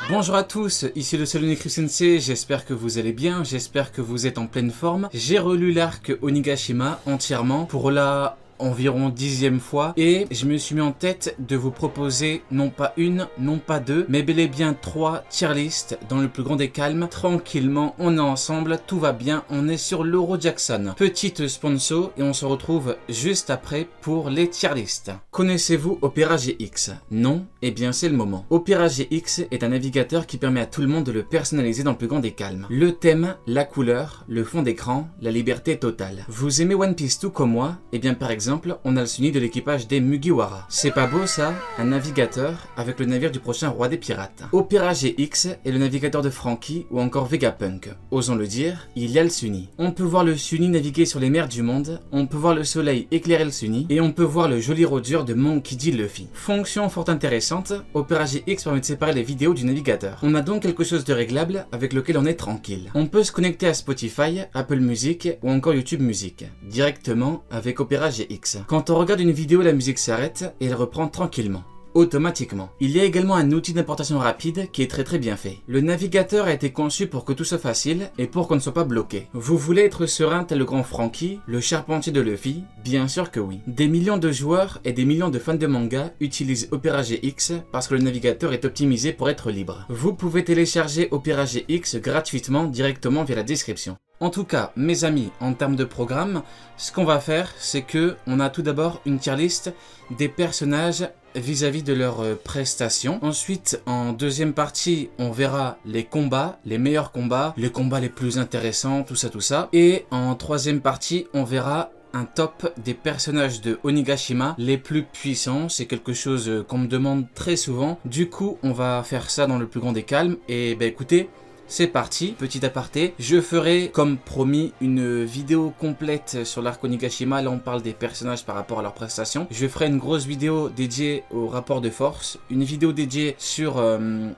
Bonjour à tous, ici le Salonic Sensei, j'espère que vous allez bien, j'espère que vous êtes en pleine forme. J'ai relu l'arc Onigashima entièrement pour la environ 10e fois et je me suis mis en tête de vous proposer non pas une, non pas deux, mais bel et bien 3 tier lists dans le plus grand des calmes. Tranquillement, on est ensemble, tout va bien, on est sur l'Euro Jackson. Petite sponsor et on se retrouve juste après pour les tier lists. Connaissez-vous Opera GX? Non? Eh bien c'est le moment. Opera GX est un navigateur qui permet à tout le monde de le personnaliser dans le plus grand des calmes. Le thème, la couleur, le fond d'écran, la liberté totale. Vous aimez One Piece tout comme moi? Eh bien par exemple, on a le Sunny de l'équipage des Mugiwara. C'est pas beau ça? Un navigateur avec le navire du prochain roi des pirates. Opera GX est le navigateur de Franky ou encore Vegapunk. Osons le dire, il y a le Sunny. On peut voir le Sunny naviguer sur les mers du monde, on peut voir le soleil éclairer le Sunny, et on peut voir le joli Roger de Monkey D. Luffy. Fonction fort intéressante, Opera GX permet de séparer les vidéos du navigateur. On a donc quelque chose de réglable avec lequel on est tranquille. On peut se connecter à Spotify, Apple Music ou encore YouTube Music, directement avec Opera GX. Quand on regarde une vidéo, la musique s'arrête et elle reprend tranquillement. Automatiquement. Il y a également un outil d'importation rapide qui est très bien fait. Le navigateur a été conçu pour que tout soit facile et pour qu'on ne soit pas bloqué. Vous voulez être serein tel le grand Franky, le charpentier de Luffy? Bien sûr que oui. Des millions de joueurs et des millions de fans de manga utilisent Opera GX parce que le navigateur est optimisé pour être libre. Vous pouvez télécharger Opera GX gratuitement directement via la description. En tout cas, mes amis, en termes de programme, ce qu'on va faire, c'est que on a tout d'abord une tier list des personnages vis-à-vis de leurs prestations. Ensuite, en deuxième partie, on verra les combats, les meilleurs combats, les combats les plus intéressants, tout ça. Et en troisième partie, on verra un top des personnages de Onigashima les plus puissants. C'est quelque chose qu'on me demande très souvent. Du coup, on va faire ça dans le plus grand des calmes. Et ben écoutez, c'est parti, petit aparté, je ferai comme promis une vidéo complète sur l'arc Onigashima, là on parle des personnages par rapport à leurs prestations. Je ferai une grosse vidéo dédiée au rapport de force, une vidéo dédiée sur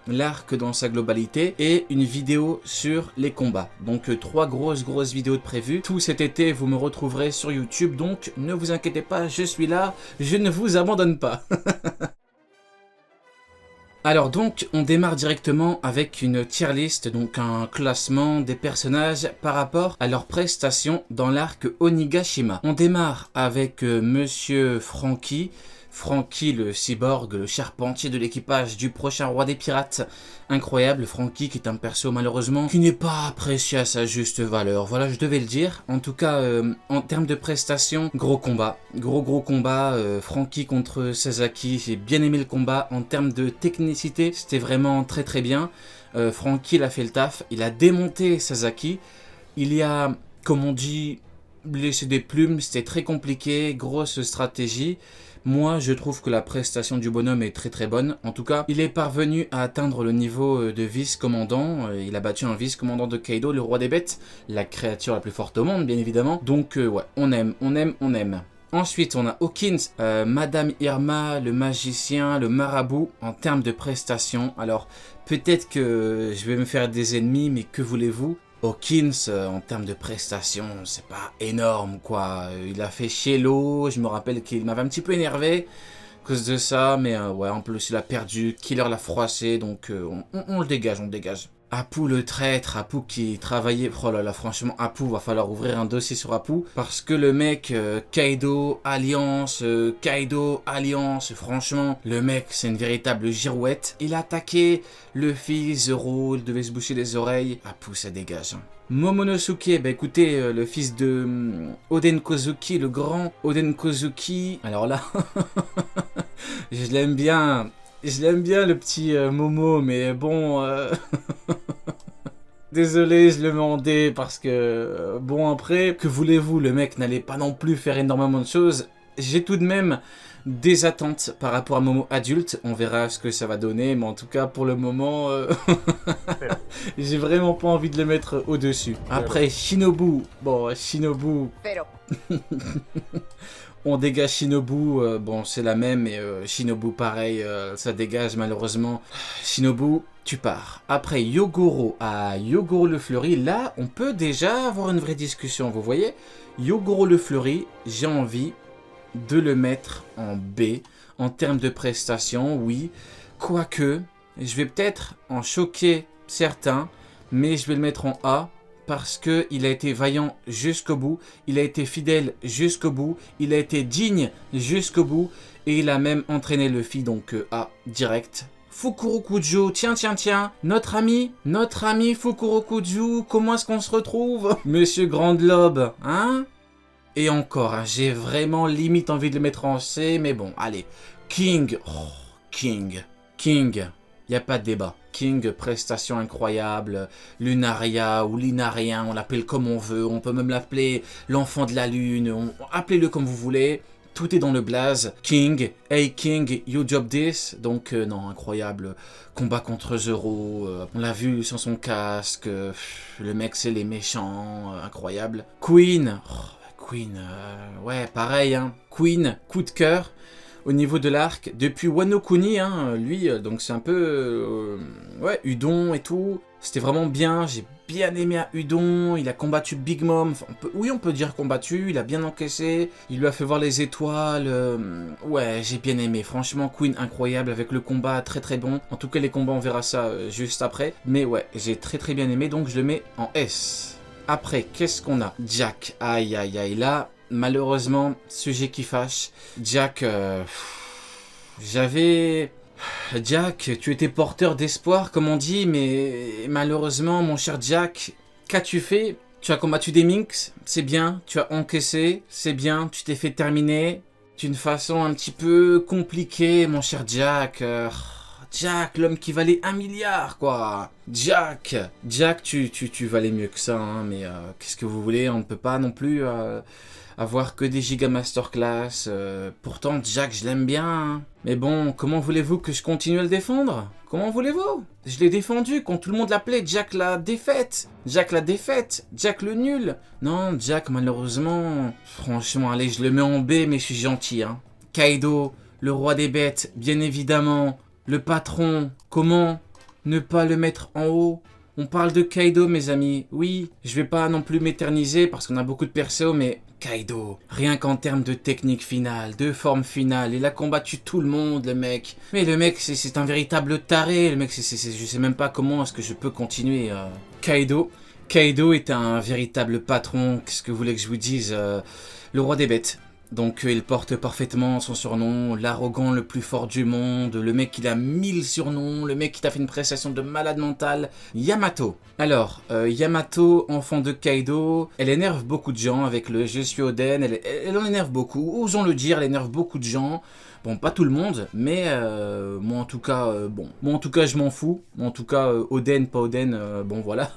l'arc dans sa globalité et une vidéo sur les combats. Donc 3 grosses vidéos de prévues. Tout cet été vous me retrouverez sur YouTube, donc ne vous inquiétez pas, je suis là, je ne vous abandonne pas. Alors donc, on démarre directement avec une tier list, donc un classement des personnages par rapport à leurs prestations dans l'arc Onigashima. On démarre avec Monsieur Franky. Franky le cyborg, le charpentier de l'équipage du prochain roi des pirates. Incroyable, Franky qui est un perso malheureusement qui n'est pas apprécié à sa juste valeur. Voilà, je devais le dire. En tout cas, en termes de prestations, gros combat. Gros combat. Franky contre Sasaki, j'ai bien aimé le combat. En termes de technicité, c'était vraiment très bien. Franky, il a fait le taf. Il a démonté Sasaki. Il y a, comme on dit, laissé des plumes. C'était très compliqué. Grosse stratégie. Moi, je trouve que la prestation du bonhomme est très bonne. En tout cas, il est parvenu à atteindre le niveau de vice-commandant. Il a battu un vice-commandant de Kaido, le roi des bêtes, la créature la plus forte au monde, bien évidemment. Donc, ouais, on aime. Ensuite, on a Hawkins, Madame Irma, le magicien, le marabout, en termes de prestations. Alors, peut-être que je vais me faire des ennemis, mais que voulez-vous? Hawkins, en termes de prestations, c'est pas énorme, quoi. Il a fait chier l'eau, je me rappelle qu'il m'avait un petit peu énervé à cause de ça, mais ouais, en plus, il a perdu, Killer l'a froissé, donc on le dégage, Apu le traître, Apu qui travaillait... Oh là là, franchement, Apu, va falloir ouvrir un dossier sur Apu. Parce que le mec, Kaido, Alliance, franchement, le mec, c'est une véritable girouette. Il a attaqué Luffy, Zoro, il devait se boucher les oreilles. Apu, ça dégage. Momonosuke, bah écoutez, le fils de Oden Kozuki, le grand Oden Kozuki. Alors là, je l'aime bien... le petit Momo, mais bon... Désolé, je le mets en D parce que... bon, après, que voulez-vous, le mec n'allait pas non plus faire énormément de choses. J'ai tout de même des attentes par rapport à Momo adulte. On verra ce que ça va donner, mais en tout cas, pour le moment... j'ai vraiment pas envie de le mettre au-dessus. Après, Shinobu... Bon, Shinobu... On dégage Shinobu, bon c'est la même, et Shinobu pareil, ça dégage malheureusement. Shinobu, tu pars. Après Yogoro, Yogoro le Fleuri, là on peut déjà avoir une vraie discussion, vous voyez. Yogoro le Fleuri, j'ai envie de le mettre en B. En termes de prestations, oui. Quoique, je vais peut-être en choquer certains, mais je vais le mettre en A parce qu'il a été vaillant jusqu'au bout, il a été fidèle jusqu'au bout, il a été digne jusqu'au bout, et il a même entraîné Luffy, donc A, direct. Fukurokuju, tiens, notre ami Fukurokuju, comment est-ce qu'on se retrouve? Monsieur Grande Lobe, hein? Et encore, hein, j'ai vraiment limite envie de le mettre en C, mais bon, allez. King, King, y a pas de débat. King, prestation incroyable, Lunaria ou Linarien, on l'appelle comme on veut, on peut même l'appeler l'enfant de la lune, appelez-le comme vous voulez. Tout est dans le blaze. King, hey King, you job this. Donc non, incroyable. Combat contre Zoro. On l'a vu sans son casque. Le mec c'est les méchants. Incroyable. Queen. Queen, ouais, pareil. Hein. Queen, coup de cœur. Au niveau de l'arc, depuis Wano Kuni, hein, lui, donc c'est un peu... ouais, Udon et tout. C'était vraiment bien, j'ai bien aimé à Udon, il a combattu Big Mom, enfin, on peut dire combattu, il a bien encaissé, il lui a fait voir les étoiles, ouais, j'ai bien aimé, franchement, Queen incroyable, avec le combat très très bon, en tout cas les combats on verra ça juste après, mais ouais, j'ai très bien aimé, donc je le mets en S. Après, qu'est-ce qu'on a? Jack, aïe, là, malheureusement, sujet qui fâche, Jack, Jack, tu étais porteur d'espoir, comme on dit, mais malheureusement, mon cher Jack, qu'as-tu fait? Tu as combattu des Minx, c'est bien, tu as encaissé, c'est bien, tu t'es fait terminer d'une façon un petit peu compliquée, mon cher Jack. Jack, l'homme qui valait 1 milliard, quoi. Jack, tu valais mieux que ça, hein, mais qu'est-ce que vous voulez, on ne peut pas non plus avoir que des giga masterclass. Pourtant, Jack, je l'aime bien. Hein. Mais bon, comment voulez-vous que je continue à le défendre? Comment voulez-vous? Je l'ai défendu quand tout le monde l'appelait Jack la défaite. Jack le nul. Non, Jack, malheureusement... Franchement, allez, je le mets en B, mais je suis gentil. Hein. Kaido, le roi des bêtes, bien évidemment. Le patron, comment ne pas le mettre en haut? On parle de Kaido, mes amis. Oui, je vais pas non plus m'éterniser parce qu'on a beaucoup de persos, mais Kaido, rien qu'en termes de technique finale, de forme finale, il a combattu tout le monde, le mec. Mais le mec, c'est un véritable taré. Le mec, je sais même pas comment est-ce que je peux continuer. Kaido est un véritable patron. Qu'est-ce que vous voulez que je vous dise? Le roi des bêtes. Donc il porte parfaitement son surnom, l'arrogant le plus fort du monde, le mec qui a 1000 surnoms, le mec qui t'a fait une prestation de malade mental, Yamato. Alors, Yamato, enfant de Kaido, elle énerve beaucoup de gens avec le je suis Oden, elle en énerve beaucoup, osons le dire, elle énerve beaucoup de gens. Bon, pas tout le monde, mais moi en tout cas, moi en tout cas je m'en fous. Moi en tout cas, Oden, pas Oden, bon voilà.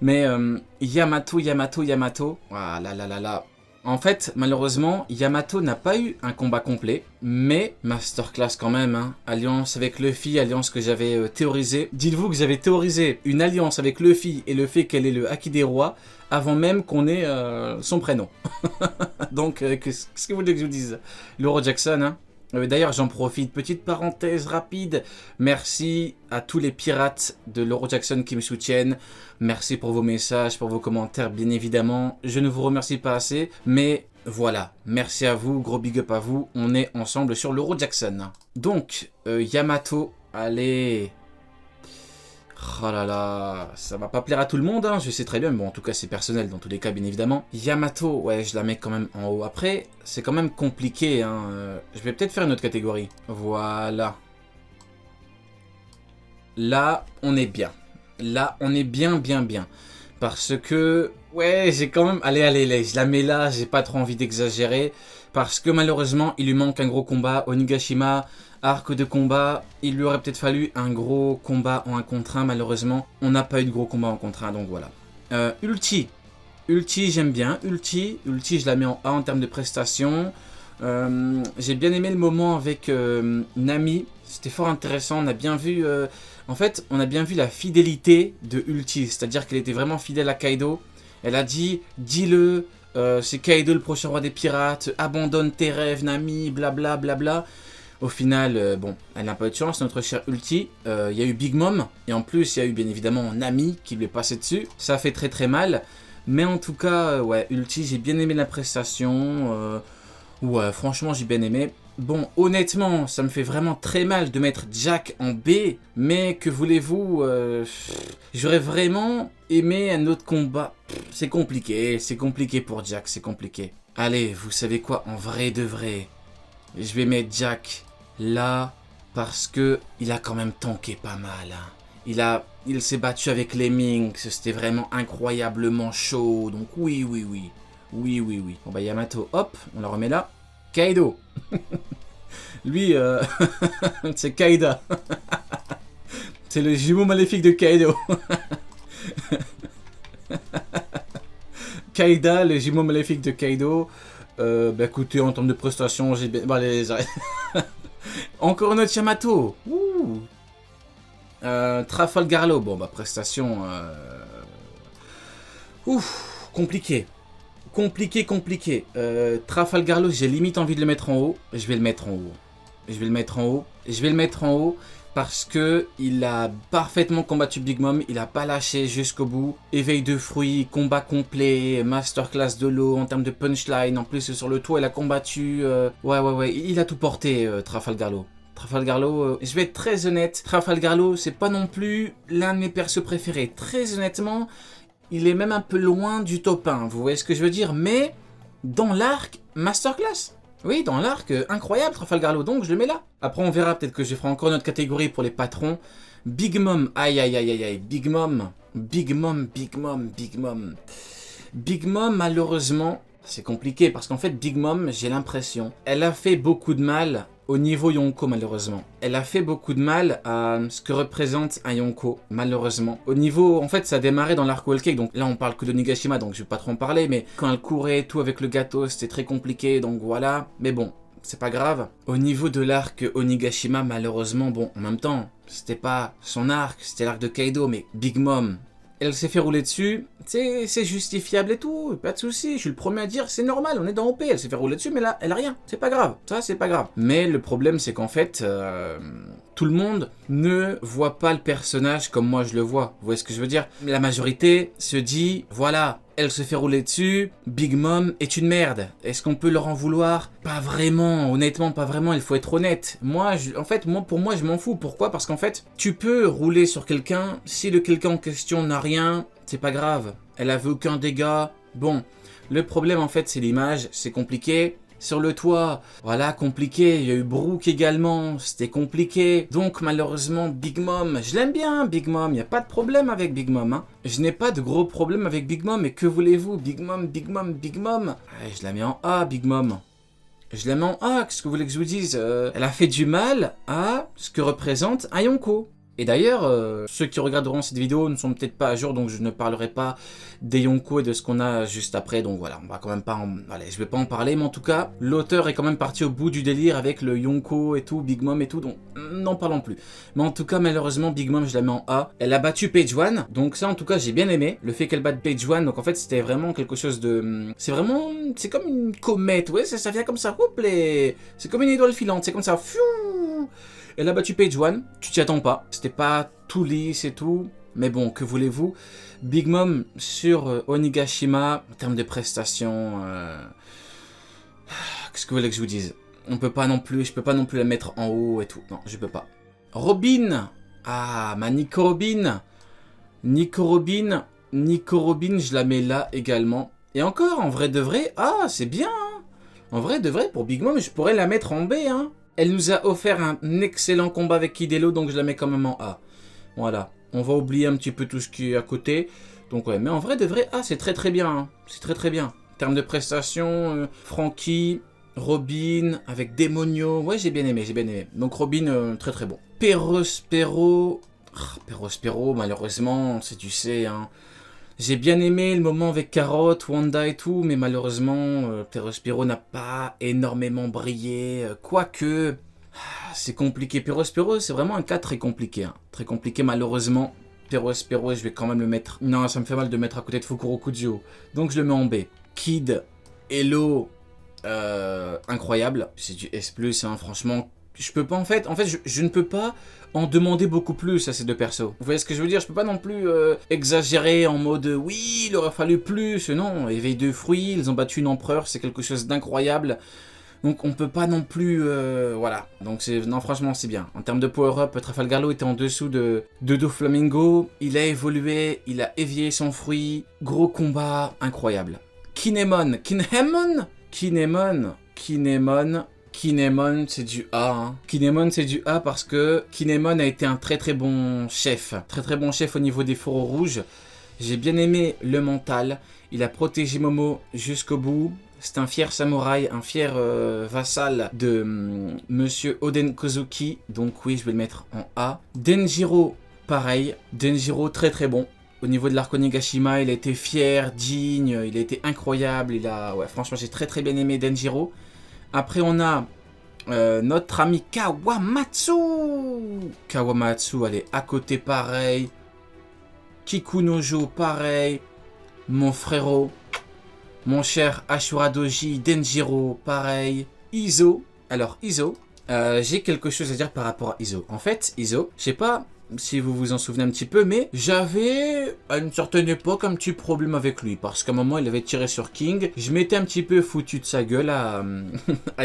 Mais Yamato, ah là. En fait, malheureusement, Yamato n'a pas eu un combat complet, mais masterclass quand même, hein. Alliance avec Luffy, alliance que j'avais théorisée. Dites-vous que j'avais théorisé une alliance avec Luffy et le fait qu'elle est le Haki des rois, avant même qu'on ait son prénom. Donc, qu'est-ce que vous voulez que je vous dise? L'Euro Jackson, hein. D'ailleurs, j'en profite, petite parenthèse rapide. Merci à tous les pirates de l'Euro Jackson qui me soutiennent. Merci pour vos messages, pour vos commentaires, bien évidemment. Je ne vous remercie pas assez, mais voilà. Merci à vous, gros big up à vous. On est ensemble sur l'Euro Jackson. Donc, Yamato, allez... Oh là là, ça va pas plaire à tout le monde, hein, je sais très bien, mais bon, en tout cas, c'est personnel dans tous les cas, bien évidemment. Yamato, ouais, je la mets quand même en haut. Après, c'est quand même compliqué, hein. Je vais peut-être faire une autre catégorie. Voilà. Là, on est bien. Là, on est bien. Parce que, ouais, j'ai quand même... Allez, je la mets là, j'ai pas trop envie d'exagérer. Parce que malheureusement, il lui manque un gros combat. Onigashima, arc de combat, il lui aurait peut-être fallu un gros combat en 1 contre 1. Malheureusement, on n'a pas eu de gros combat en contre 1, donc voilà. Ulti, j'aime bien. Ulti, je la mets en A en termes de prestations. J'ai bien aimé le moment avec Nami. C'était fort intéressant. On a bien vu... en fait, on a bien vu la fidélité de Ulti. C'est-à-dire qu'elle était vraiment fidèle à Kaido. Elle a dit, dis-le... c'est Kaido le prochain roi des pirates, abandonne tes rêves, Nami, blabla. Au final, bon, elle n'a pas eu de chance, notre cher Ulti. Il y a eu Big Mom, et en plus, il y a eu bien évidemment Nami qui lui est passé dessus. Ça fait très mal. Mais en tout cas, ouais, Ulti, j'ai bien aimé la prestation. Ouais, franchement, j'ai bien aimé. Bon, honnêtement, ça me fait vraiment très mal de mettre Jack en B, mais que voulez-vous, j'aurais vraiment aimé un autre combat. C'est compliqué pour Jack, c'est compliqué. Allez, vous savez quoi, en vrai de vrai, je vais mettre Jack là, parce que il a quand même tanké pas mal. Hein. Il s'est battu avec les Minx, c'était vraiment incroyablement chaud, donc oui. Bon bah Yamato, hop, on la remet là. Kaido. Lui, c'est Kaida. C'est le jumeau maléfique de Kaido. Kaida, le jumeau maléfique de Kaido. Bah écoutez, en termes de prestations, j'ai bien... Bon, allez, j'arrête. Encore un autre Yamato. Ouh. Trafalgarlo. Bon, bah prestation... Ouf, compliqué. Compliqué. Trafalgarlo, j'ai limite envie de le mettre en haut. Je vais le mettre en haut parce que il a parfaitement combattu Big Mom. Il a pas lâché jusqu'au bout. Éveil de fruits, combat complet, masterclass de l'eau en termes de punchline. En plus, sur le toit, il a combattu. Ouais. Il a tout porté, Trafalgarlo. Je vais être très honnête. Trafalgarlo, c'est pas non plus l'un de mes persos préférés. Très honnêtement. Il est même un peu loin du top 1, vous voyez ce que je veux dire. Mais dans l'arc, masterclass. Oui, dans l'arc, incroyable Trafalgarlo, donc je le mets là. Après on verra, peut-être que je ferai encore une autre catégorie pour les patrons. Big Mom, aïe. Big Mom, malheureusement, c'est compliqué parce qu'en fait Big Mom, j'ai l'impression, elle a fait beaucoup de mal au niveau Yonko malheureusement. Elle a fait beaucoup de mal à ce que représente un Yonko, malheureusement. Au niveau, en fait, ça a démarré dans l'arc Whole Cake, donc là on parle que de Nigashima, donc je vais pas trop en parler, mais quand elle courait et tout avec le gâteau, c'était très compliqué, donc voilà. Mais bon, c'est pas grave. Au niveau de l'arc Onigashima, malheureusement, bon, en même temps, c'était pas son arc, c'était l'arc de Kaido, mais Big Mom, elle s'est fait rouler dessus, c'est justifiable et tout, pas de souci. Je suis le premier à dire, c'est normal, on est dans OP, elle s'est fait rouler dessus, mais là, elle a rien, c'est pas grave, ça c'est pas grave. Mais le problème, c'est qu'en fait, tout le monde ne voit pas le personnage comme moi je le vois, vous voyez ce que je veux dire? La majorité se dit, voilà, elle se fait rouler dessus, Big Mom est une merde. Est-ce qu'on peut leur en vouloir? Pas vraiment, honnêtement, pas vraiment, il faut être honnête. Pour moi, je m'en fous. Pourquoi? Parce qu'en fait, tu peux rouler sur quelqu'un, si le quelqu'un en question n'a rien, c'est pas grave. Elle avait aucun dégât. Bon, le problème en fait, c'est l'image, c'est compliqué. Sur le toit, voilà, compliqué. Il y a eu Brook également, c'était compliqué. Donc malheureusement, Big Mom, je l'aime bien, Big Mom. Il n'y a pas de problème avec Big Mom. Hein. Je n'ai pas de gros problème avec Big Mom. Et que voulez-vous? Big Mom. Ouais, je la mets en A, Big Mom. Je la mets en A, qu'est-ce que vous voulez que je vous dise? Elle a fait du mal à ce que représente un Yonko. Et d'ailleurs, ceux qui regarderont cette vidéo ne sont peut-être pas à jour, donc je ne parlerai pas des Yonko et de ce qu'on a juste après. Donc voilà, on va quand même pas en... Allez, je vais pas en parler, mais en tout cas, l'auteur est quand même parti au bout du délire avec le Yonko et tout, Big Mom et tout, donc n'en parlons plus. Mais en tout cas, malheureusement, Big Mom, je la mets en A. Elle a battu Page One, donc ça, en tout cas, j'ai bien aimé. Le fait qu'elle batte Page One, donc en fait, c'était vraiment quelque chose de... C'est comme une comète, ouais, ça vient comme ça, hop, c'est comme une étoile filante, c'est comme ça, fiou. Elle a battu Page One, tu t'y attends pas, c'était pas tout lisse et tout, mais bon, que voulez-vous? Big Mom sur Onigashima, en termes de prestations, qu'est-ce que vous voulez que je vous dise? Je peux pas non plus la mettre en haut et tout, non, je peux pas. Robin, Nico Robin, je la mets là également. Et encore, en vrai de vrai, c'est bien, hein. En vrai de vrai, pour Big Mom, je pourrais la mettre en B, hein. Elle nous a offert un excellent combat avec Kidelo, donc je la mets quand même en A. Voilà. On va oublier un petit peu tout ce qui est à côté. Donc ouais, mais en vrai de vrai, c'est très bien. Hein. C'est très bien. En termes de prestations, Frankie, Robin, avec Demonio. Ouais, j'ai bien aimé. Donc Robin, très bon. Perospero, malheureusement, tu sais, hein. J'ai bien aimé le moment avec Carotte, Wanda et tout, mais malheureusement, Perospero n'a pas énormément brillé. Quoique, c'est compliqué. Perospero, c'est vraiment un cas très compliqué. Hein. Très compliqué, malheureusement. Perospero, je vais quand même le mettre... Non, ça me fait mal de mettre à côté de Fukuro Kujo. Donc je le mets en B. Kid, Hello, incroyable. C'est du S+, hein, franchement... Je peux pas en fait je ne peux pas en demander beaucoup plus à ces deux persos. Vous voyez ce que je veux dire? Je peux pas non plus exagérer en mode oui, il aurait fallu plus. Non, éveil de fruits, ils ont battu une empereur, c'est quelque chose d'incroyable. Donc on peut pas non plus... voilà. Donc non, franchement, c'est bien. En termes de power-up, Trafalgar Law était en dessous de Doflamingo. Il a évolué, il a évié son fruit. Gros combat, incroyable. Kinemon, c'est du A. Hein. Kinemon, c'est du A parce que Kinemon a été un très très bon chef. Très très bon chef au niveau des fourreaux rouges. J'ai bien aimé le mental. Il a protégé Momo jusqu'au bout. C'est un fier samouraï, un fier vassal de Monsieur Oden Kozuki. Donc oui, je vais le mettre en A. Denjiro, pareil. Denjiro, très très bon. Au niveau de l'arc Onigashima, il a été fier, digne, il a été incroyable. Ouais, franchement, j'ai très très bien aimé Denjiro. Après, on a notre ami Kawamatsu. Kawamatsu, elle est à côté, pareil. Kikunojo, pareil. Mon frérot. Mon cher Ashura Doji, Denjiro, pareil. Izo. Alors, Izo, j'ai quelque chose à dire par rapport à Izo. En fait, Izo, je sais pas si vous vous en souvenez un petit peu, mais j'avais à une certaine époque un petit problème avec lui. Parce qu'à un moment, il avait tiré sur King. Je m'étais un petit peu foutu de sa gueule à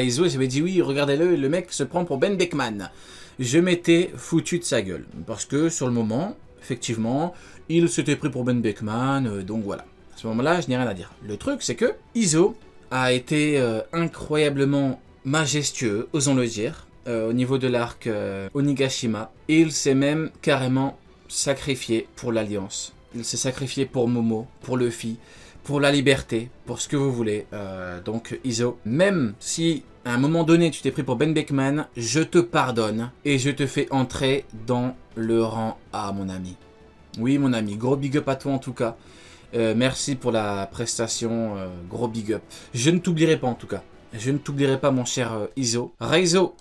Izo. Et j'avais dit, oui, regardez-le, le mec se prend pour Ben Beckman. Je m'étais foutu de sa gueule. Parce que sur le moment, effectivement, il s'était pris pour Ben Beckman. Donc voilà. À ce moment-là, je n'ai rien à dire. Le truc, c'est que Izo a été incroyablement majestueux, osons le dire, au niveau de l'arc Onigashima. Et il s'est même carrément sacrifié pour l'Alliance. Il s'est sacrifié pour Momo, pour Luffy, pour la liberté, pour ce que vous voulez. Donc Izo, même si à un moment donné tu t'es pris pour Ben Beckman, je te pardonne et je te fais entrer dans le rang A, mon ami. Oui, mon ami, gros big up à toi en tout cas. Merci pour la prestation, gros big up. Je ne t'oublierai pas en tout cas. Je ne t'oublierai pas mon cher Izo. Raizo,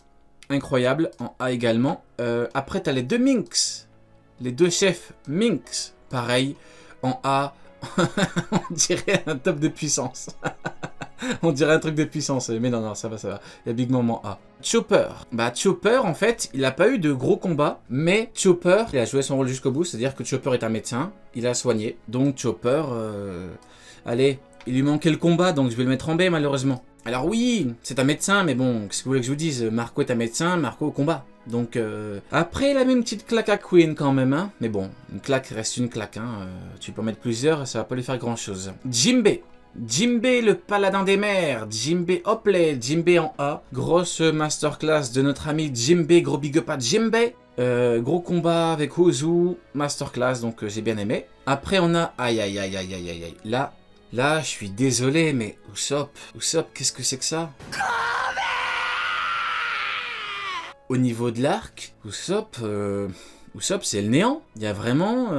incroyable, en A également. Après tu as les deux Minx. Les deux chefs Minx, pareil, en A. On dirait un top de puissance. On dirait un truc de puissance, mais non, ça va. Il y a Big Mom en A. Chopper. Bah, Chopper, en fait, il n'a pas eu de gros combats, mais Chopper, il a joué son rôle jusqu'au bout, c'est-à-dire que Chopper est un médecin, il a soigné. Donc, Chopper, allez, il lui manquait le combat, donc je vais le mettre en B, malheureusement. Alors oui, c'est un médecin, mais bon, qu'est-ce que vous voulez que je vous dise? Marco est un médecin, Marco au combat. Donc, après, il a mis une petite claque à Queen quand même, hein. Mais bon, une claque reste une claque, hein. Tu peux en mettre plusieurs, ça va pas lui faire grand-chose. Jinbei. Jinbei, le paladin des mers. Jinbei, hop là, Jinbei en A. Grosse masterclass de notre ami Jinbei, gros big up à Jinbei. Gros combat avec Ozu, masterclass, donc j'ai bien aimé. Après, on a... Aïe. Là, je suis désolé, mais Usopp, qu'est-ce que c'est que ça? Au niveau de l'arc, Usopp, c'est le néant. Il y a vraiment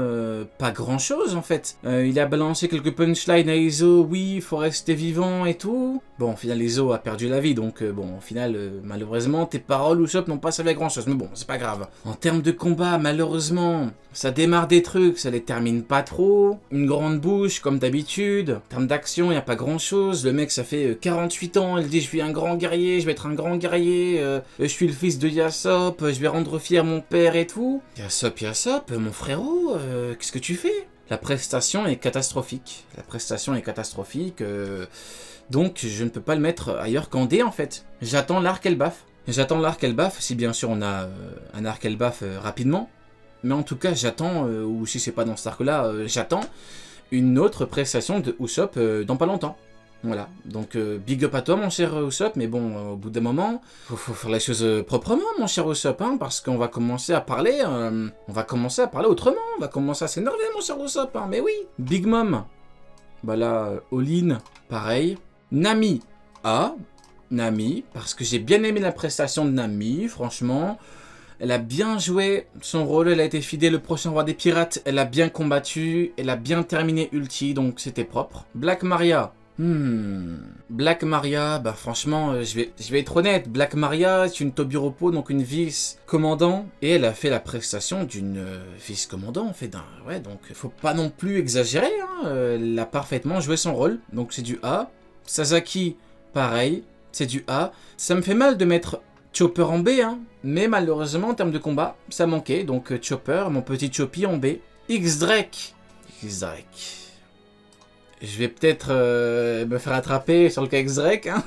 pas grand-chose en fait. Il a balancé quelques punchlines à Izo, oui, il faut rester vivant et tout. Bon, au final, Izo a perdu la vie, donc bon, au final, malheureusement, tes paroles, Usopp, n'ont pas servi à grand-chose. Mais bon, c'est pas grave. En termes de combat, malheureusement, ça démarre des trucs, ça les termine pas trop. Une grande bouche, comme d'habitude. En termes d'action, il n'y a pas grand-chose. Le mec, ça fait 48 ans, il dit, je suis un grand guerrier, je vais être un grand guerrier, je suis le fils de Yasopp, je vais rendre fier mon père et tout. Yasopp, mon frérot, qu'est-ce que tu fais? La prestation est catastrophique. Donc je ne peux pas le mettre ailleurs qu'en D en fait. J'attends l'arc Elbaf. Si bien sûr on a un arc Elbaf rapidement. Mais en tout cas j'attends, ou si c'est pas dans cet arc là, j'attends une autre prestation de Usopp dans pas longtemps. Voilà, donc big up à toi mon cher Usopp, mais bon, au bout d'un moment, faut faire les choses proprement mon cher Usopp, hein, parce qu'on va commencer à parler, autrement, on va commencer à s'énerver mon cher Usopp, hein, mais oui. Big Mom, bah là, All-in, pareil. Nami, Nami, parce que j'ai bien aimé la prestation de Nami, franchement. Elle a bien joué son rôle, elle a été fidèle le prochain roi des pirates, elle a bien combattu, elle a bien terminé ulti, donc c'était propre. Black Maria. Black Maria, bah franchement, je vais être honnête, Black Maria, c'est une Tobiropo, donc une vice-commandant, et elle a fait la prestation d'une vice-commandant, en fait, ouais, donc faut pas non plus exagérer, hein, elle a parfaitement joué son rôle, donc c'est du A. Sasaki, pareil, c'est du A. Ça me fait mal de mettre Chopper en B, hein, mais malheureusement, en termes de combat, ça manquait, donc Chopper, mon petit Choppy en B. X-Drake. Je vais peut-être me faire attraper sur le cas X-Drake, hein.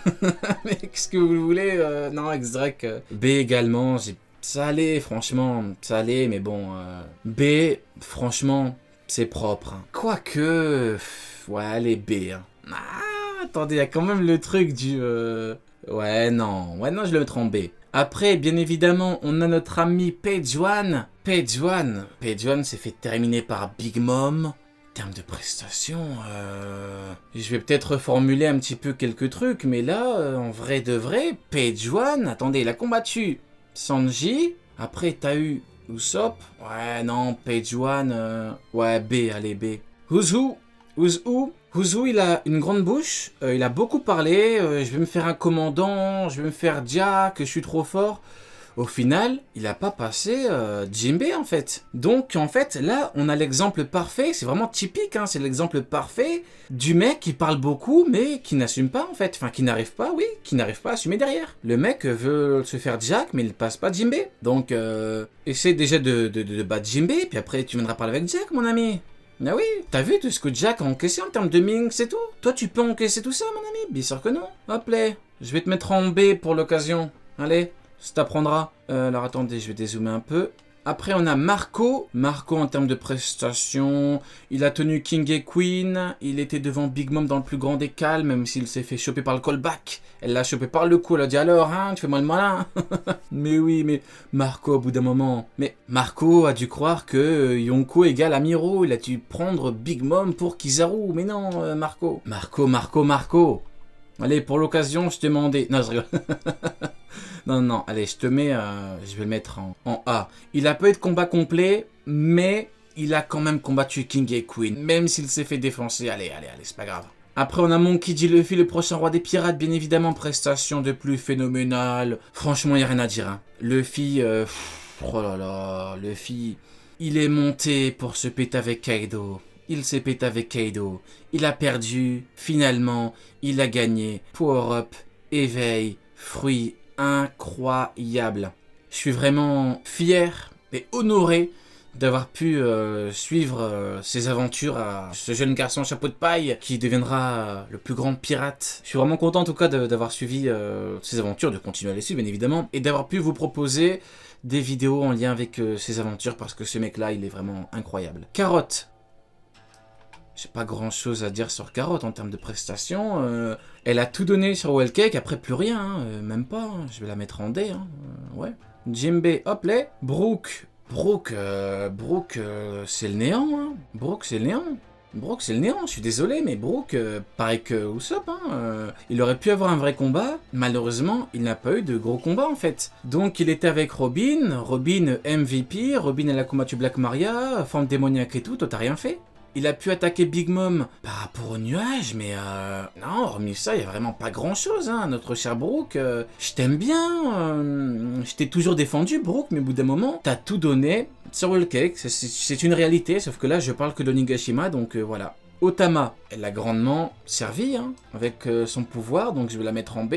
Mais qu'est-ce que vous voulez non, X-Drake. B également, ça allait, franchement, ça allait, mais bon. B, franchement, c'est propre. Hein. Quoique, ouais, allez, B. Hein. Ah, attendez, il y a quand même le truc du... ouais, non, je le mettrai en B. Après, bien évidemment, on a notre ami Page One. Page One s'est fait terminer par Big Mom. En termes de prestations, je vais peut-être reformuler un petit peu quelques trucs, mais là, en vrai de vrai, Page One, attendez, il a combattu Sanji, après t'as eu Usopp, ouais non, Page One, ouais B, allez B. Who's Who, il a une grande bouche, il a beaucoup parlé, je vais me faire un commandant, je vais me faire Jack, je suis trop fort. Au final, il n'a pas passé Jinbe en fait. Donc en fait, là, on a l'exemple parfait, c'est vraiment typique, hein, c'est l'exemple parfait du mec qui parle beaucoup mais qui n'assume pas en fait. Enfin, qui n'arrive pas à assumer derrière. Le mec veut se faire Jack mais il ne passe pas Jinbe. Donc, essaie déjà de battre Jinbe, puis après tu viendras parler avec Jack, mon ami. Ah oui, t'as vu tout ce que Jack a encaissé en termes de Ming, c'est tout? Toi, tu peux encaisser tout ça, mon ami? Bien sûr que non. Hop là, je vais te mettre en B pour l'occasion. Allez. Ça t'apprendra. Alors attendez, je vais dézoomer un peu. Après, on a Marco. Marco, en termes de prestations, il a tenu King et Queen. Il était devant Big Mom dans le plus grand des calmes, même s'il s'est fait choper par le callback. Elle l'a chopé par le cou. Elle a dit alors, hein, tu fais moi le malin. Mais oui, mais Marco, au bout d'un moment. Mais Marco a dû croire que Yonko égale Amiro. Il a dû prendre Big Mom pour Kizaru. Mais non, Marco. Marco. Allez, pour l'occasion, je te demandais. Non, je rigole. Non, allez, je vais le mettre en A. Il a pas eu de combat complet, mais il a quand même combattu King et Queen, même s'il s'est fait défoncer. Allez, c'est pas grave. Après, on a Monkey D. Luffy, le prochain roi des pirates, bien évidemment, prestation de plus phénoménale. Franchement, il n'y a rien à dire. Hein. Luffy, oh là là, Luffy, il est monté pour se péter avec Kaido. Il s'est pété avec Kaido. Il a perdu. Finalement, il a gagné. Power-up, éveil, fruit. Incroyable. Je suis vraiment fier et honoré d'avoir pu suivre ses aventures à ce jeune garçon chapeau de paille qui deviendra le plus grand pirate. Je suis vraiment content en tout cas d'avoir suivi ses aventures, de continuer à les suivre bien évidemment, et d'avoir pu vous proposer des vidéos en lien avec ses aventures parce que ce mec-là, il est vraiment incroyable. Carotte. J'ai pas grand chose à dire sur Carotte en termes de prestations. Elle a tout donné sur Whole Cake, après plus rien, hein, même pas. Hein. Je vais la mettre en D. Hein. Ouais. Jinbe, hop là. Brook, c'est le néant. Hein. Brook, c'est le néant. Je suis désolé, mais Brook, pareil que Usopp, hein, il aurait pu avoir un vrai combat. Malheureusement, il n'a pas eu de gros combat en fait. Donc il était avec Robin. Robin MVP. Robin, elle a combattu Black Maria, forme démoniaque et tout. Toi, t'as rien fait. Il a pu attaquer Big Mom par rapport au nuage, mais non, hormis ça, il n'y a vraiment pas grand-chose, hein. Notre cher Brook, je t'aime bien, je t'ai toujours défendu, Brook, mais au bout d'un moment, t'as tout donné sur Whole Cake, c'est une réalité, sauf que là, je parle que d'Onigashima, donc voilà. Otama, elle a grandement servi, hein, avec son pouvoir, donc je vais la mettre en B.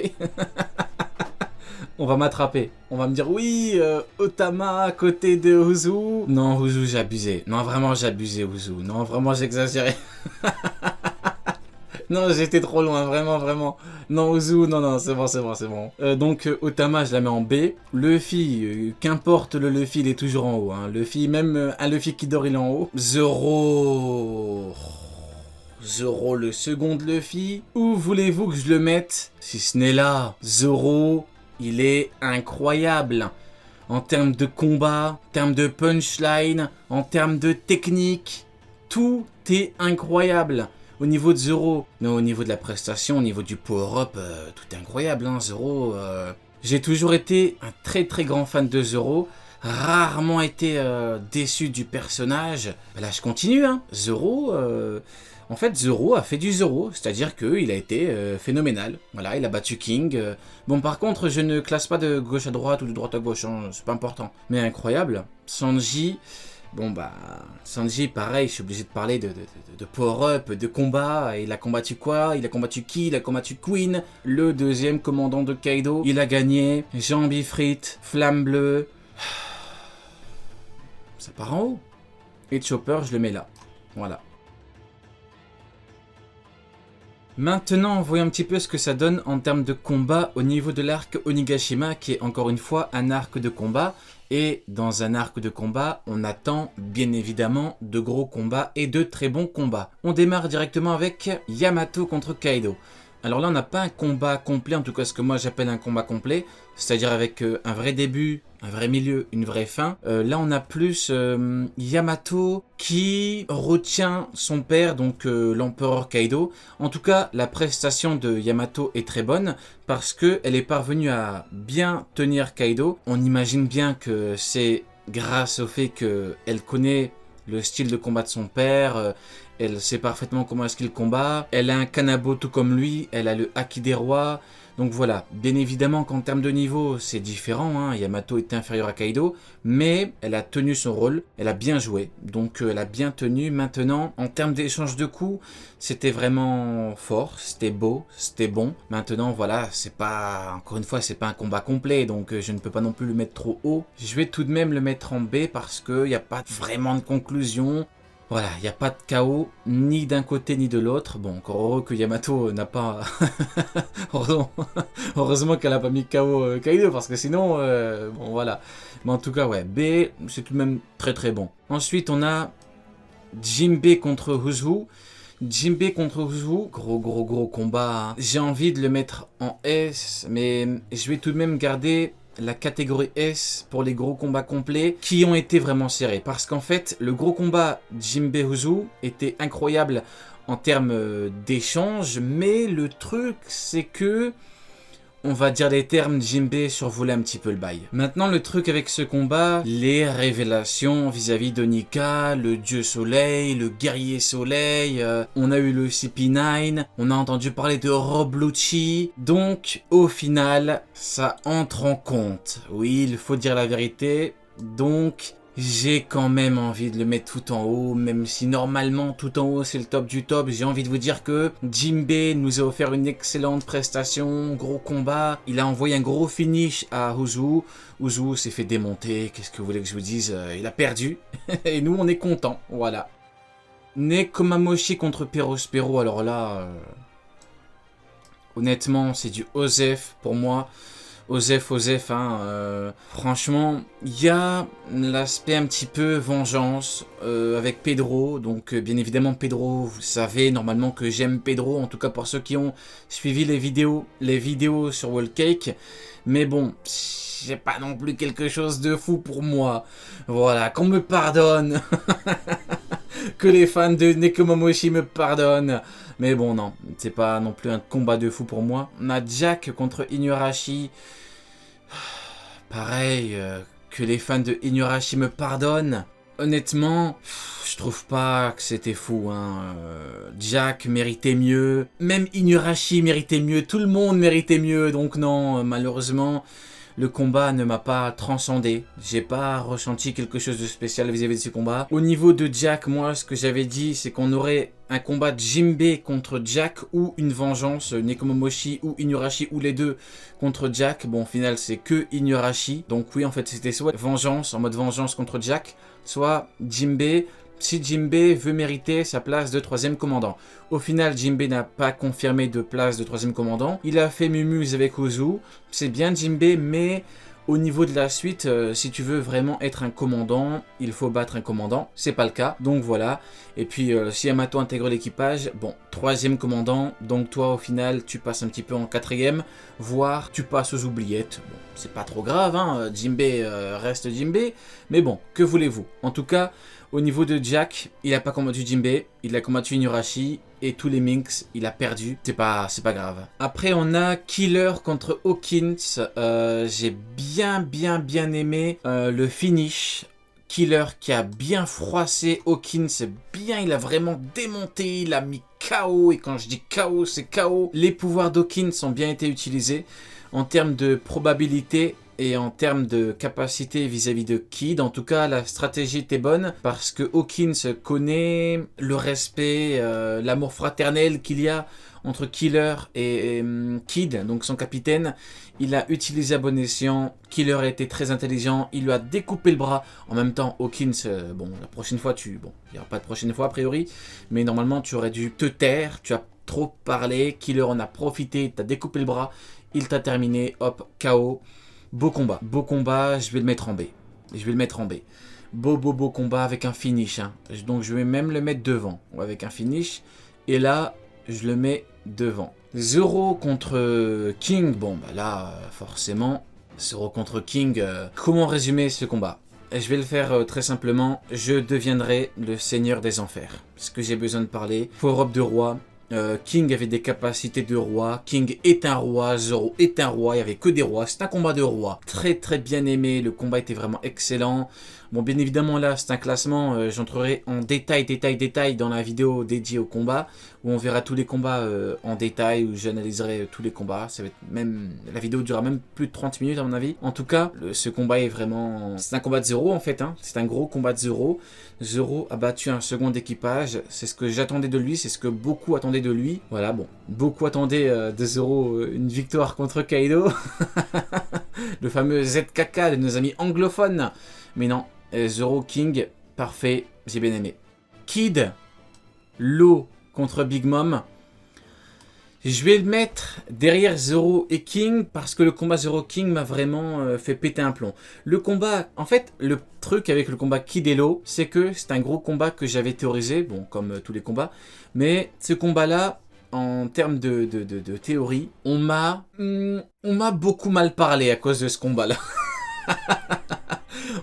On va m'attraper. On va me dire, oui, Otama à côté de Uzu. Non, Uzu, j'ai abusé. Non, vraiment, j'ai abusé, Uzu. Non, vraiment, j'ai exagéré. Non, j'étais trop loin, vraiment. Non, Uzu, non, c'est bon. Donc, Otama, je la mets en B. Luffy, qu'importe le Luffy, il est toujours en haut. Hein. Luffy, même un Luffy qui dort, il est en haut. Zoro, le second de Luffy. Où voulez-vous que je le mette? Si ce n'est là, Zoro... Il est incroyable en termes de combat, en termes de punchline, en termes de technique. Tout est incroyable. Au niveau de Zoro, non, au niveau de la prestation, au niveau du power-up, tout est incroyable. Hein, Zoro, j'ai toujours été un très grand fan de Zoro. Rarement été déçu du personnage. Là, je continue. Hein. Zoro... En fait, Zoro a fait du Zoro, c'est-à-dire qu'il a été phénoménal. Voilà, il a battu King. Bon, par contre, je ne classe pas de gauche à droite ou de droite à gauche, hein, c'est pas important. Mais incroyable. Sanji, bon bah, Sanji, pareil, je suis obligé de parler de power-up, de combat. Il a combattu quoi? Il a combattu qui? Il a combattu Queen, le deuxième commandant de Kaido. Il a gagné. Jambi frites, flamme bleue. Ça part en haut. Et Chopper, je le mets là. Voilà. Maintenant, voyons un petit peu ce que ça donne en termes de combat au niveau de l'arc Onigashima, qui est encore une fois un arc de combat. Et dans un arc de combat, on attend bien évidemment de gros combats et de très bons combats. On démarre directement avec Yamato contre Kaido. Alors là, on n'a pas un combat complet, en tout cas ce que moi j'appelle un combat complet, c'est-à-dire avec un vrai début, un vrai milieu, une vraie fin. Là, on a plus Yamato qui retient son père, donc l'empereur Kaido. En tout cas, la prestation de Yamato est très bonne parce qu'elle est parvenue à bien tenir Kaido. On imagine bien que c'est grâce au fait qu'elle connaît le style de combat de son père, elle sait parfaitement comment est-ce qu'il combat, elle a un Kanabo tout comme lui, elle a le Haki des rois, donc voilà, bien évidemment qu'en termes de niveau c'est différent, hein. Yamato est inférieur à Kaido, mais elle a tenu son rôle, elle a bien joué, donc elle a bien tenu. Maintenant, en termes d'échange de coups, c'était vraiment fort, c'était beau, c'était bon. Maintenant voilà, c'est pas, encore une fois, c'est pas un combat complet, donc je ne peux pas non plus le mettre trop haut. Je vais tout de même le mettre en B parce qu'il n'y a pas vraiment de conclusion. Voilà, il n'y a pas de chaos, ni d'un côté ni de l'autre. Bon, encore heureux que Yamato n'a pas... heureusement qu'elle n'a pas mis KO Kaido, parce que sinon, bon voilà. Mais en tout cas, ouais, B, c'est tout de même très très bon. Ensuite, on a Jinbei contre Uzu. Jinbei contre Uzu, gros combat. J'ai envie de le mettre en S, mais je vais tout de même garder la catégorie S pour les gros combats complets qui ont été vraiment serrés. Parce qu'en fait, le gros combat Jinbei Uzu était incroyable en termes d'échange, mais le truc, c'est que on va dire les termes, Jinbei survolait un petit peu le bail. Maintenant, le truc avec ce combat, les révélations vis-à-vis de Nika, le dieu soleil, le guerrier soleil, on a eu le CP9, on a entendu parler de Rob Lucci. Donc, au final, ça entre en compte. Oui, il faut dire la vérité. Donc, j'ai quand même envie de le mettre tout en haut, même si normalement tout en haut c'est le top du top. J'ai envie de vous dire que Jinbei nous a offert une excellente prestation, gros combat. Il a envoyé un gros finish à Uzu. Uzu s'est fait démonter, qu'est-ce que vous voulez que je vous dise, il a perdu. Et nous on est contents, voilà. Nekomamushi contre Perospero, alors là... honnêtement c'est du Osef pour moi. Osef, hein, franchement, il y a l'aspect un petit peu vengeance avec Pedro, donc bien évidemment Pedro, vous savez normalement que j'aime Pedro, en tout cas pour ceux qui ont suivi les vidéos sur World Cake, mais bon, c'est pas non plus quelque chose de fou pour moi, voilà, qu'on me pardonne, que les fans de Nekomamushi me pardonnent. Mais bon, non, c'est pas non plus un combat de fou pour moi. On a Jack contre Inuarashi. Pareil, que les fans de Inuarashi me pardonnent. Honnêtement, je trouve pas que c'était fou, hein. Jack méritait mieux. Même Inuarashi méritait mieux. Tout le monde méritait mieux. Donc non, malheureusement... le combat ne m'a pas transcendé. J'ai pas ressenti quelque chose de spécial vis-à-vis de ce combat. Au niveau de Jack, moi, ce que j'avais dit, c'est qu'on aurait un combat de Jinbei contre Jack ou une vengeance, Nekomamushi ou Inuarashi ou les deux contre Jack. Bon, au final, c'est que Inuarashi. Donc oui, en fait, c'était soit vengeance, en mode vengeance contre Jack, soit Jinbei. Si Jinbei veut mériter sa place de 3e commandant. Au final, Jinbei n'a pas confirmé de place de 3e commandant. Il a fait mumuse avec Uzu. C'est bien Jinbei, mais au niveau de la suite, si tu veux vraiment être un commandant, il faut battre un commandant. C'est pas le cas, donc voilà. Et puis, si Yamato intègre l'équipage, bon, 3e commandant. Donc toi, au final, tu passes un petit peu en 4e, voire tu passes aux oubliettes. Bon, c'est pas trop grave, hein. Jinbei reste Jinbei. Mais bon, que voulez-vous? En tout cas... au niveau de Jack, il n'a pas combattu Jinbei, il a combattu Inuarashi et tous les Minks, il a perdu. C'est pas grave. Après, on a Killer contre Hawkins. J'ai bien aimé le finish. Killer qui a bien froissé Hawkins, bien, il a vraiment démonté, il a mis KO. Et quand je dis KO, c'est KO. Les pouvoirs d'Hawkins ont bien été utilisés en termes de probabilité. Et en termes de capacité vis-à-vis de Kid, en tout cas, la stratégie était bonne parce que Hawkins connaît le respect, l'amour fraternel qu'il y a entre Killer et Kid, donc son capitaine. Il a utilisé à bon escient. Killer a été très intelligent. Il lui a découpé le bras. En même temps, Hawkins, bon, la prochaine fois, bon, il n'y aura pas de prochaine fois a priori, mais normalement, tu aurais dû te taire. Tu as trop parlé. Killer en a profité, t'a découpé le bras, il t'a terminé, hop, KO. Beau combat, je vais le mettre en B. Beau combat avec un finish. Hein. Donc je vais même le mettre devant, avec un finish. Et là, je le mets devant. Zoro contre King, bon bah là, forcément, Zoro contre King, comment résumer ce combat? Je vais le faire très simplement, je deviendrai le seigneur des enfers. Parce que j'ai besoin de parler. Power-up de roi. King avait des capacités de roi. King est un roi. Zoro est un roi. Il n'y avait que des rois. C'est un combat de roi. Très très bien aimé. Le combat était vraiment excellent. Bon, bien évidemment, là, c'est un classement. J'entrerai en détail dans la vidéo dédiée au combat. Où on verra tous les combats en détail. Où j'analyserai tous les combats. Ça va être même... La vidéo durera même plus de 30 minutes à mon avis. En tout cas, ce combat est vraiment... C'est un combat de Zoro en fait. Hein. C'est un gros combat de Zoro. Zoro a battu un second équipage. C'est ce que j'attendais de lui. C'est ce que beaucoup attendaient de lui. Voilà, bon. Beaucoup attendaient de Zoro une victoire contre Kaido. Le fameux ZKK de nos amis anglophones. Mais non. Zoro King, parfait, j'ai bien aimé. Kid, Law contre Big Mom. Je vais le mettre derrière Zoro et King parce que le combat Zoro King m'a vraiment fait péter un plomb. Le combat, en fait, le truc avec le combat Kid et Law, c'est que c'est un gros combat que j'avais théorisé, bon, comme tous les combats. Mais ce combat-là, en termes de théorie, on m'a beaucoup mal parlé à cause de ce combat-là.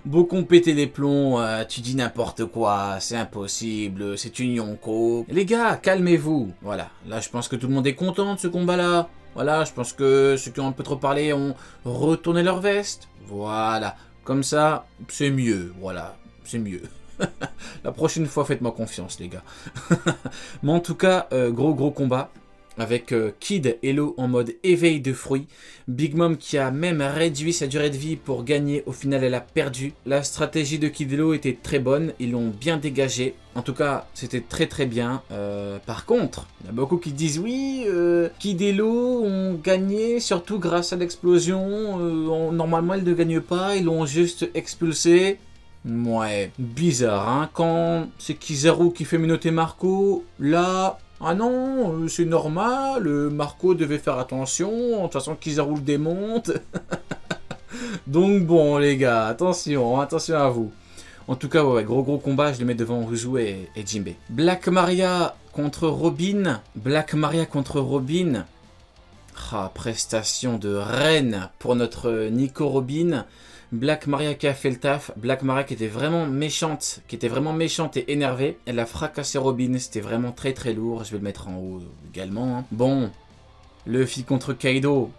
Beaucoup ont pété les plombs, tu dis n'importe quoi, c'est impossible, c'est une yonko. Les gars, calmez-vous. Voilà, là je pense que tout le monde est content de ce combat-là. Voilà, je pense que ceux qui ont un peu trop parlé ont retourné leur veste. Voilà, comme ça, c'est mieux. Voilà, c'est mieux. La prochaine fois, faites-moi confiance, les gars. Mais en tout cas, gros combat. Avec Kid et Law en mode éveil de fruits. Big Mom qui a même réduit sa durée de vie pour gagner. Au final, elle a perdu. La stratégie de Kid et Law était très bonne. Ils l'ont bien dégagé. En tout cas, c'était très bien. Par contre, il y a beaucoup qui disent oui, Kid et Law ont gagné surtout grâce à l'explosion. Normalement, ils ne gagnent pas. Ils l'ont juste expulsé. Ouais, bizarre, hein. Quand c'est Kizaru qui fait menotter Marco, là... Ah non, c'est normal, Marco devait faire attention, de toute façon Kizaru le démonte. Donc bon les gars, attention à vous. En tout cas, ouais, gros combat, je le mets devant Uzu et Jinbei. Black Maria contre Robin. Ah, prestation de reine pour notre Nico Robin. Black Maria qui a fait le taf, Black Maria qui était vraiment méchante, et énervée. Elle a fracassé Robin, c'était vraiment très lourd, je vais le mettre en haut également. Hein. Bon, Luffy contre Kaido,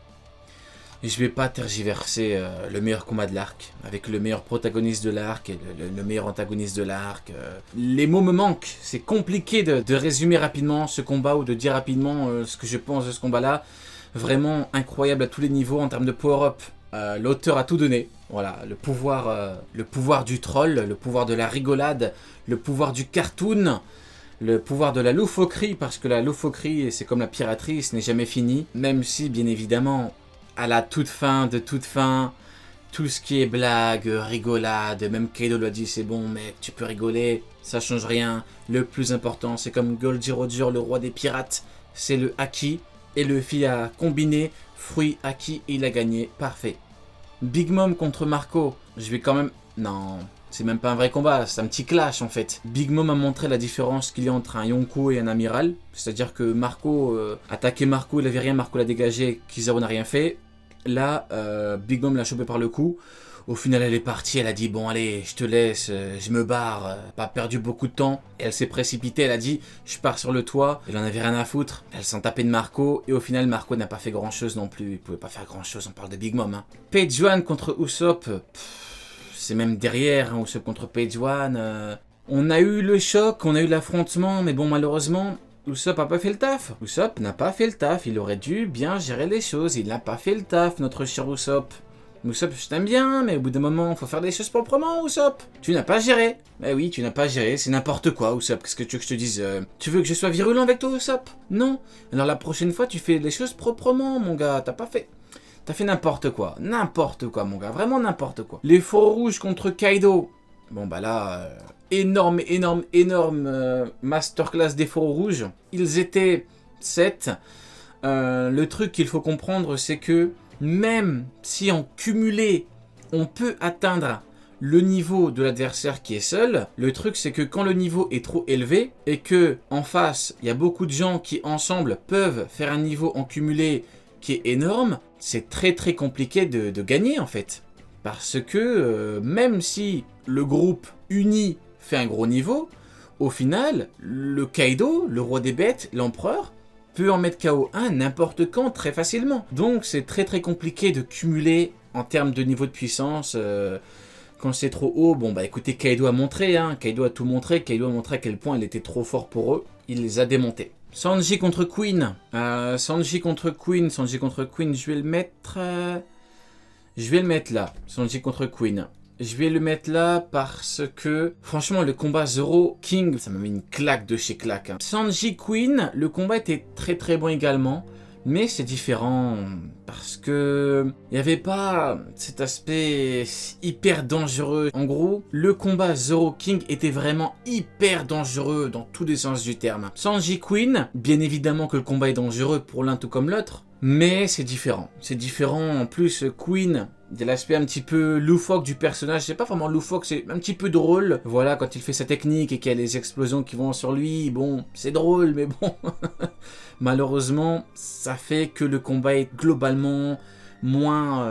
je vais pas tergiverser le meilleur combat de l'arc, avec le meilleur protagoniste de l'arc et le meilleur antagoniste de l'arc. Les mots me manquent, c'est compliqué de résumer rapidement ce combat ou de dire rapidement ce que je pense de ce combat-là. Vraiment incroyable à tous les niveaux en termes de power-up. L'auteur a tout donné. Voilà, le pouvoir du troll, le pouvoir de la rigolade, le pouvoir du cartoon, le pouvoir de la loufoquerie, parce que la loufoquerie, c'est comme la piraterie, ce n'est jamais fini. Même si, bien évidemment, à la toute fin, tout ce qui est blague, rigolade, même Kaido l'a dit, c'est bon mec, tu peux rigoler, ça change rien. Le plus important, c'est comme Goldie Roger, le roi des pirates, c'est le haki. Et Luffy a combiné fruit, haki, et il a gagné, parfait. Big Mom contre Marco, je vais quand même... Non, c'est même pas un vrai combat, c'est un petit clash en fait. Big Mom a montré la différence qu'il y a entre un Yonko et un amiral. C'est-à-dire que Marco attaquait Marco, il avait rien, Marco l'a dégagé, Kizaru n'a rien fait. Là, Big Mom l'a chopé par le cou. Au final, elle est partie, elle a dit « Bon, allez, je te laisse, je me barre. » Pas perdu beaucoup de temps. Et elle s'est précipitée, elle a dit « Je pars sur le toit. » Elle en avait rien à foutre. Elle s'en tapait de Marco. Et au final, Marco n'a pas fait grand-chose non plus. Il pouvait pas faire grand-chose, on parle de Big Mom. Hein. Page One contre Usopp. C'est même derrière, hein, Usopp contre Page One. On a eu le choc, on a eu l'affrontement. Mais bon, malheureusement... Usopp n'a pas fait le taf. Usopp n'a pas fait le taf. Il aurait dû bien gérer les choses. Il n'a pas fait le taf, notre cher Usopp. Usopp, je t'aime bien, mais au bout d'un moment, faut faire des choses proprement, Usopp. Tu n'as pas géré. Bah oui, tu n'as pas géré, c'est n'importe quoi, Usopp. Qu'est-ce que tu veux que je te dise Tu veux que je sois virulent avec toi, Usopp? Non. Alors la prochaine fois, tu fais les choses proprement, mon gars. T'as pas fait... T'as fait n'importe quoi. N'importe quoi, mon gars. Vraiment n'importe quoi. Les faux rouges contre Kaido. Bon, bah là... énorme masterclass des faux rouges. Ils étaient 7. Le truc qu'il faut comprendre, c'est que même si en cumulé, on peut atteindre le niveau de l'adversaire qui est seul, le truc c'est que quand le niveau est trop élevé et que en face, il y a beaucoup de gens qui ensemble peuvent faire un niveau en cumulé qui est énorme, c'est très très compliqué de gagner en fait. Parce que même si le groupe uni fait un gros niveau, au final, le Kaido, le roi des bêtes, l'empereur, peut en mettre KO un n'importe quand très facilement. Donc c'est très très compliqué de cumuler en termes de niveau de puissance. Quand c'est trop haut, bon bah écoutez, Kaido a montré, Kaido a tout montré, Kaido a montré à quel point il était trop fort pour eux, il les a démontés. Sanji contre Queen, Sanji contre Queen, je vais le mettre... je vais le mettre là, Sanji contre Queen. Je vais le mettre là parce que, franchement, le combat Zoro King, ça m'a mis une claque de chez claque. Sanji Queen, le combat était très très bon également. Mais c'est différent parce que il n'y avait pas cet aspect hyper dangereux. En gros, le combat Zoro King était vraiment hyper dangereux dans tous les sens du terme. Sanji Queen, bien évidemment que le combat est dangereux pour l'un tout comme l'autre, mais c'est différent. C'est différent. En plus, Queen, il y a l'aspect un petit peu loufoque du personnage. C'est pas vraiment loufoque, c'est un petit peu drôle. Voilà, quand il fait sa technique et qu'il y a les explosions qui vont sur lui, bon, c'est drôle, mais bon... Malheureusement, ça fait que le combat est globalement moins...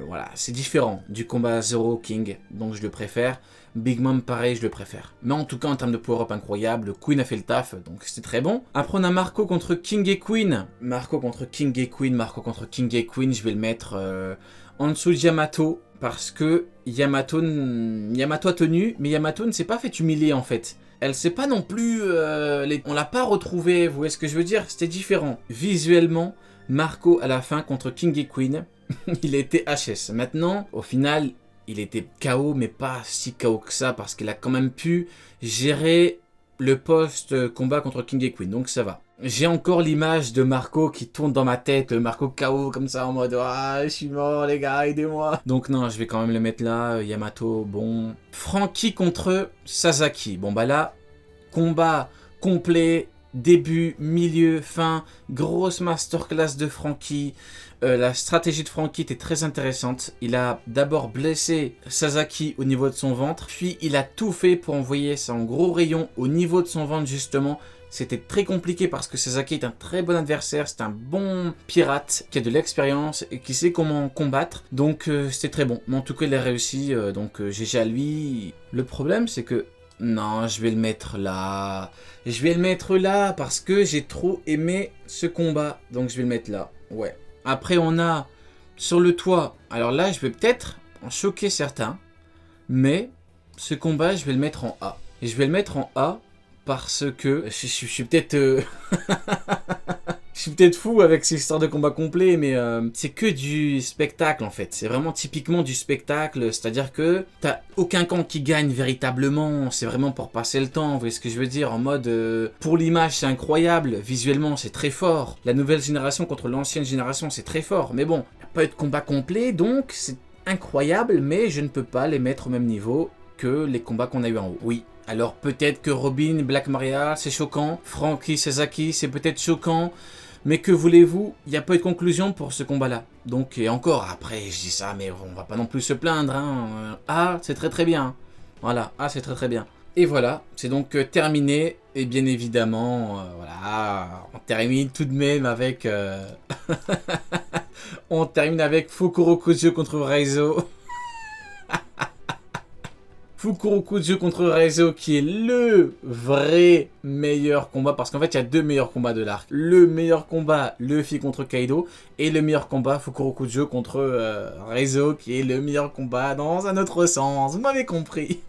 voilà, c'est différent du combat Zoro King, donc je le préfère. Big Mom, pareil, je le préfère. Mais en tout cas, en termes de power-up incroyable, Queen a fait le taf, donc c'était très bon. Après, on a Marco contre King et Queen. Marco contre King et Queen, je vais le mettre en dessous de Yamato, parce que Yamato a tenu, mais Yamato ne s'est pas fait humilier en fait. Elle s'est pas non plus... on l'a pas retrouvée, vous voyez ce que je veux dire? C'était différent. Visuellement, Marco, à la fin, contre King et Queen, il était HS. Maintenant, au final, il était KO, mais pas si KO que ça, parce qu'il a quand même pu gérer le post-combat contre King et Queen, donc ça va. J'ai encore l'image de Marco qui tourne dans ma tête, Marco KO comme ça en mode « Ah, je suis mort les gars, aidez-moi !» Donc non, je vais quand même le mettre là, Yamato, bon... Franky contre Sasaki, bon bah là, combat complet, début, milieu, fin, grosse masterclass de Franky. La stratégie de Franky était très intéressante. Il a d'abord blessé Sasaki au niveau de son ventre, puis il a tout fait pour envoyer son gros rayon au niveau de son ventre justement. C'était très compliqué parce que Sasaki est un très bon adversaire, c'est un bon pirate qui a de l'expérience et qui sait comment combattre. Donc c'était très bon. Mais en tout cas il a réussi, donc GG à lui. Le problème c'est que... Non, je vais le mettre là. Je vais le mettre là parce que j'ai trop aimé ce combat. Donc je vais le mettre là. Ouais. Après on a sur le toit. Alors là je vais peut-être en choquer certains. Mais ce combat je vais le mettre en A. Et je vais le mettre en A parce que je suis peut-être... Je suis peut-être fou avec ces histoires de combat complet, mais c'est que du spectacle en fait. C'est vraiment typiquement du spectacle, c'est-à-dire que t'as aucun camp qui gagne véritablement. C'est vraiment pour passer le temps, vous voyez ce que je veux dire? En mode, pour l'image c'est incroyable, visuellement c'est très fort. La nouvelle génération contre l'ancienne génération c'est très fort. Mais bon, il n'y a pas eu de combat complet, donc c'est incroyable, mais je ne peux pas les mettre au même niveau que les combats qu'on a eu en haut. Oui. Alors peut-être que Robin, Black Maria, c'est choquant. Franky, Sasaki, c'est peut-être choquant. Mais que voulez-vous, il n'y a pas eu de conclusion pour ce combat-là. Donc, et encore, après, je dis ça, mais on va pas non plus se plaindre. Hein. Ah, c'est très très bien. Voilà, ah, c'est très très bien. Et voilà, c'est donc terminé. Et bien évidemment, voilà, on termine tout de même avec... on termine avec Fukurokujo contre Raizo. Fukurokujo contre Raizo qui est le vrai meilleur combat parce qu'en fait il y a deux meilleurs combats de l'arc. Le meilleur combat Luffy contre Kaido et le meilleur combat Fukurokujo contre Raizo qui est le meilleur combat dans un autre sens. Vous m'avez compris.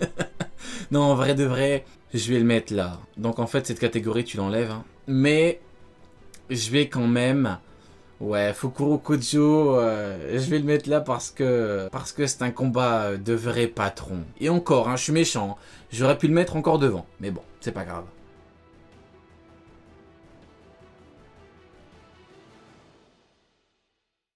Non, en vrai de vrai, je vais le mettre là. Donc en fait cette catégorie tu l'enlèves. Hein. Mais je vais quand même... Ouais, Fukurokujo, je vais le mettre là parce que c'est un combat de vrai patron. Et encore, hein, je suis méchant, j'aurais pu le mettre encore devant, mais bon, c'est pas grave.